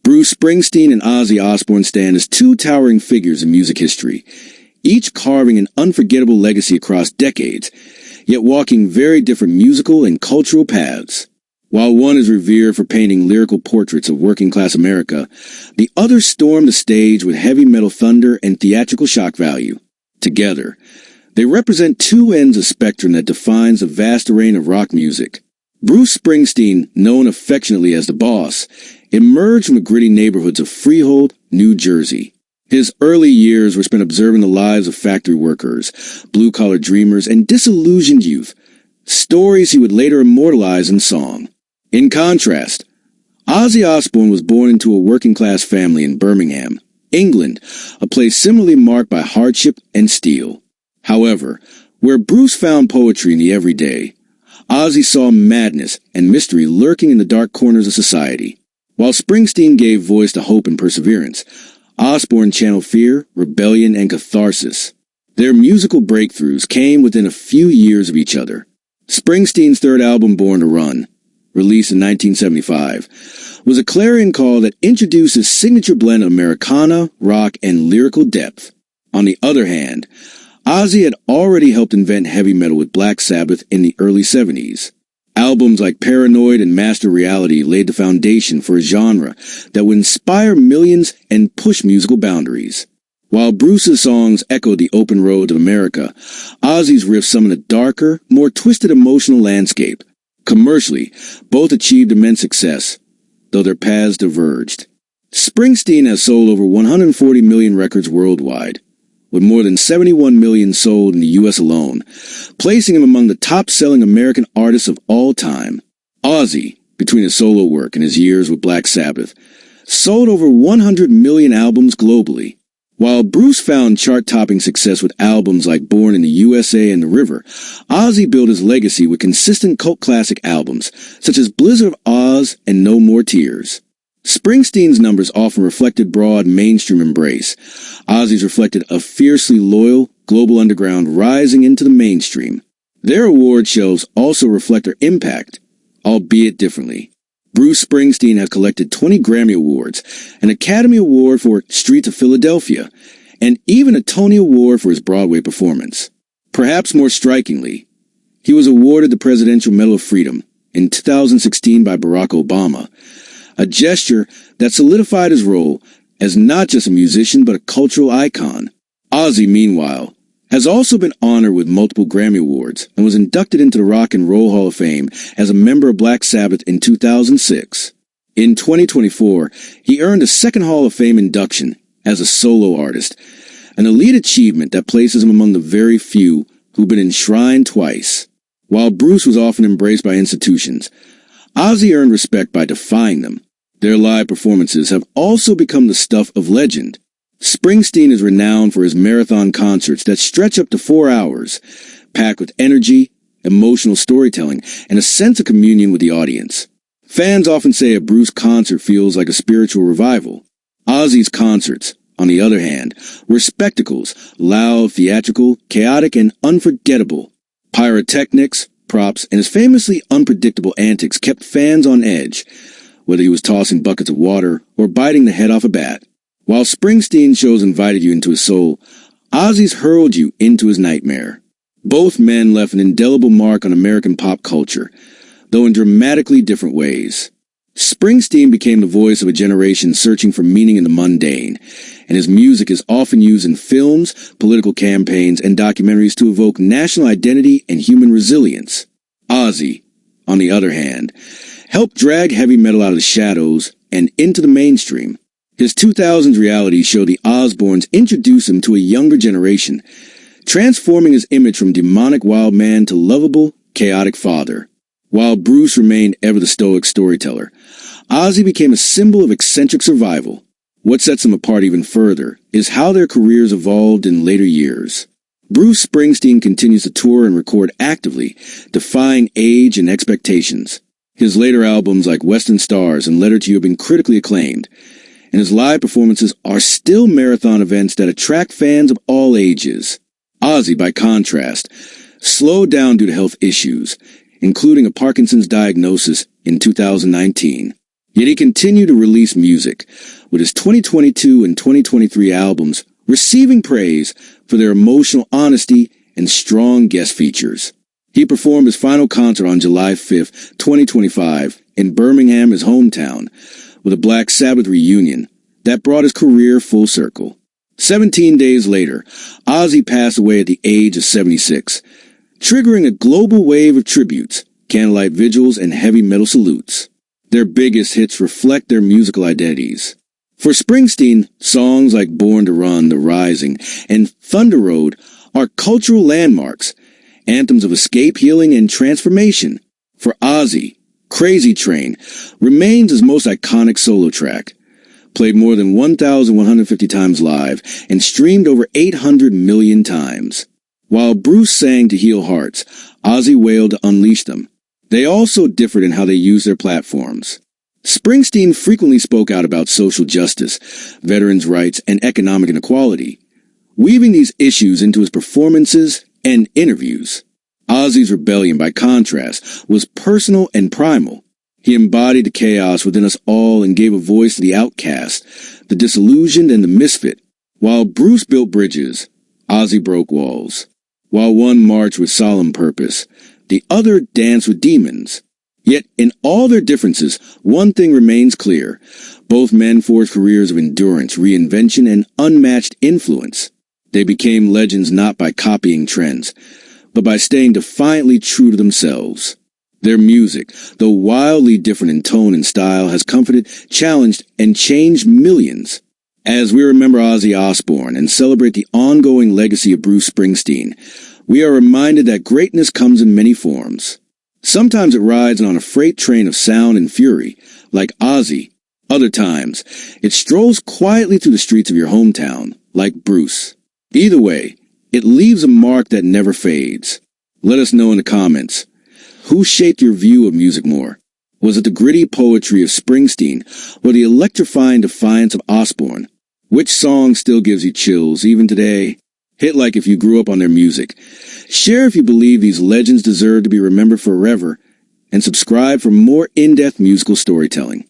Bruce Springsteen and Ozzy Osbourne stand as two towering figures in music history, each carving an unforgettable legacy across decades, yet walking very different musical and cultural paths. While one is revered for painting lyrical portraits of working-class America, the other stormed the stage with heavy metal thunder and theatrical shock value. Together, they represent two ends of spectrum that defines the vast array of rock music. Bruce Springsteen, known affectionately as the Boss, emerged from the gritty neighborhoods of Freehold, New Jersey. His early years were spent observing the lives of factory workers, blue-collar dreamers, and disillusioned youth, stories he would later immortalize in song. In contrast, Ozzy Osbourne was born into a working-class family in Birmingham, England, a place similarly marked by hardship and steel. However, where Bruce found poetry in the everyday, Ozzy saw madness and mystery lurking in the dark corners of society. While Springsteen gave voice to hope and perseverance, Osbourne channeled fear, rebellion, and catharsis. Their musical breakthroughs came within a few years of each other. Springsteen's third album, Born to Run, released in 1975, was a clarion call that introduced his signature blend of Americana, rock, and lyrical depth. On the other hand, Ozzy had already helped invent heavy metal with Black Sabbath in the early 70s. Albums like Paranoid and Master Reality laid the foundation for a genre that would inspire millions and push musical boundaries. While Bruce's songs echoed the open roads of America, Ozzy's riffs summoned a darker, more twisted emotional landscape. Commercially, both achieved immense success, though their paths diverged. Springsteen has sold over 140 million records worldwide, with more than 71 million sold in the U.S. alone, placing him among the top-selling American artists of all time. Ozzy, between his solo work and his years with Black Sabbath, sold over 100 million albums globally. While Bruce found chart-topping success with albums like Born in the USA and The River, Ozzy built his legacy with consistent cult classic albums, such as Blizzard of Oz and No More Tears. Springsteen's numbers often reflected broad mainstream embrace. Ozzy's reflected a fiercely loyal, global underground rising into the mainstream. Their award shelves also reflect their impact, albeit differently. Bruce Springsteen has collected 20 Grammy Awards, an Academy Award for Streets of Philadelphia, and even a Tony Award for his Broadway performance. Perhaps more strikingly, he was awarded the Presidential Medal of Freedom in 2016 by Barack Obama, a gesture that solidified his role as not just a musician but a cultural icon. Ozzy, meanwhile, has also been honored with multiple Grammy Awards and was inducted into the Rock and Roll Hall of Fame as a member of Black Sabbath in 2006. In 2024, he earned a second Hall of Fame induction as a solo artist, an elite achievement that places him among the very few who've been enshrined twice. While Bruce was often embraced by institutions, Ozzy earned respect by defying them. Their live performances have also become the stuff of legend. Springsteen is renowned for his marathon concerts that stretch up to 4 hours, packed with energy, emotional storytelling, and a sense of communion with the audience. Fans often say a Bruce concert feels like a spiritual revival. Ozzy's concerts, on the other hand, were spectacles, loud, theatrical, chaotic, and unforgettable. Pyrotechnics, props, and his famously unpredictable antics kept fans on edge, whether he was tossing buckets of water or biting the head off a bat. While Springsteen's shows invited you into his soul, Ozzy's hurled you into his nightmare. Both men left an indelible mark on American pop culture, though in dramatically different ways. Springsteen became the voice of a generation searching for meaning in the mundane, and his music is often used in films, political campaigns, and documentaries to evoke national identity and human resilience. Ozzy, on the other hand, helped drag heavy metal out of the shadows and into the mainstream. His 2000s reality show The Osbournes introduced him to a younger generation, transforming his image from demonic wild man to lovable, chaotic father. While Bruce remained ever the stoic storyteller, Ozzy became a symbol of eccentric survival. What sets them apart even further is how their careers evolved in later years. Bruce Springsteen continues to tour and record actively, defying age and expectations. His later albums like Western Stars and Letter to You have been critically acclaimed, and his live performances are still marathon events that attract fans of all ages. Ozzy, by contrast, slowed down due to health issues, including a Parkinson's diagnosis in 2019. Yet he continued to release music, with his 2022 and 2023 albums receiving praise for their emotional honesty and strong guest features. He performed his final concert on July 5th, 2025, in Birmingham, his hometown, with a Black Sabbath reunion that brought his career full circle. 17 days later, Ozzy passed away at the age of 76, triggering a global wave of tributes, candlelight vigils, and heavy metal salutes. Their biggest hits reflect their musical identities. For Springsteen, songs like Born to Run, The Rising, and Thunder Road are cultural landmarks, anthems of escape, healing, and transformation. For Ozzy, Crazy Train remains his most iconic solo track, played more than 1,150 times live and streamed over 800 million times. While Bruce sang to heal hearts, Ozzy wailed to unleash them. They also differed in how they used their platforms. Springsteen frequently spoke out about social justice, veterans' rights, and economic inequality, weaving these issues into his performances and interviews. Ozzy's rebellion, by contrast, was personal and primal. He embodied the chaos within us all and gave a voice to the outcast, the disillusioned, and the misfit. While Bruce built bridges, Ozzy broke walls. While one marched with solemn purpose, the other danced with demons. Yet, in all their differences, one thing remains clear. Both men forged careers of endurance, reinvention, and unmatched influence. They became legends not by copying trends, but by staying defiantly true to themselves. Their music, though wildly different in tone and style, has comforted, challenged, and changed millions. As we remember Ozzy Osbourne and celebrate the ongoing legacy of Bruce Springsteen, we are reminded that greatness comes in many forms. Sometimes it rides on a freight train of sound and fury, like Ozzy. Other times, it strolls quietly through the streets of your hometown, like Bruce. Either way, it leaves a mark that never fades. Let us know in the comments. Who shaped your view of music more? Was it the gritty poetry of Springsteen or the electrifying defiance of Osbourne? Which song still gives you chills even today? Hit like if you grew up on their music. Share if you believe these legends deserve to be remembered forever. And subscribe for more in-depth musical storytelling.